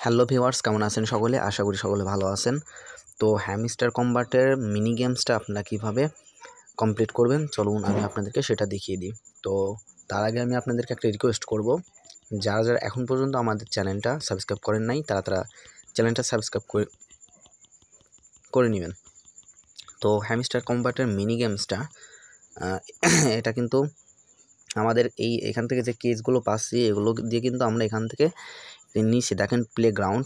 Hello viewers, কেমন আছেন সকলে? আশা করি সকলে ভালো আছেন। তো হ্যামস্টার কম্বাটের মিনি গেমসটা আপনারা কীভাবে কমপ্লিট করবেন চলুন আমি আপনাদেরকে সেটা দেখিয়ে দিই। তো তার আগে আমি আপনাদেরকে একটা রিকোয়েস্ট করব, যারা যারা এখন পর্যন্ত আমাদের চ্যানেলটা সাবস্ক্রাইব করেন নাই তারা চ্যানেলটা সাবস্ক্রাইব করে নেবেন। তো হ্যামস্টার কম্বাটের মিনি গেমসটা এটা কিন্তু আমাদের এখান থেকে যে কেসগুলো পাচ্ছি এগুলো দিয়ে কিন্তু আমরা এখান থেকে নিচে দেখেন প্লেগ্রাউন্ড,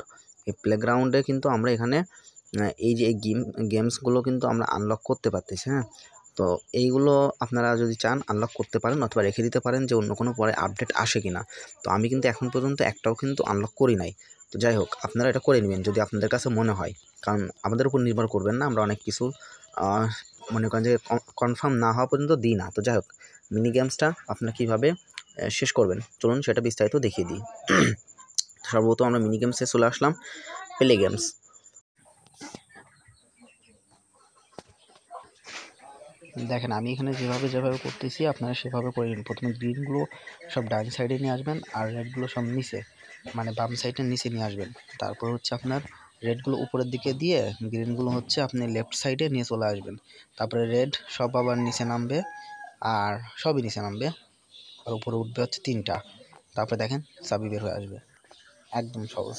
এই প্লেগ্রাউন্ডে কিন্তু আমরা এখানে এই যে গেমসগুলো কিন্তু আমরা আনলক করতে পারতেছি। হ্যাঁ, তো এইগুলো আপনারা যদি চান আনলক করতে পারেন অথবা রেখে দিতে পারেন যে অন্য কোনো পরে আপডেট আসে কিনা। তো আমি কিন্তু এখন পর্যন্ত একটাও কিন্তু আনলক করি নাই। তো যাই হোক, আপনারা এটা করে নেবেন যদি আপনাদের কাছে মনে হয়, কারণ আমাদের উপর নির্ভর করবেন না, আমরা অনেক কিছু মনে করেন যে কনফার্ম না হওয়া পর্যন্ত দিই না। তো যাই হোক, মিনি গেমসটা আপনারা কীভাবে শেষ করবেন চলুন সেটা বিস্তারিত দেখিয়ে দিই। সর্বপ্রথম আমরা মিনি গেমসে চলে আসলাম, প্লে গেমস। দেখেন আমি এখানে যেভাবে করতেছি আপনারা সেভাবে করে নিন। প্রথমে গ্রিনগুলো সব ডান সাইডে নিয়ে আসবেন আর রেডগুলো সব নিচে, মানে বাম সাইডের নিচে নিয়ে আসবেন। তারপর হচ্ছে আপনার রেডগুলো উপরের দিকে দিয়ে গ্রিনগুলো হচ্ছে আপনি লেফট সাইডে নিয়ে চলে আসবেন। তারপরে রেড সব আবার নিচে নামবে আর সবই নিচে নামবে আর উপরে উঠবে হচ্ছে 3টা। তারপরে দেখেন চাবি বের হয়ে আসবে, একদম সহজ।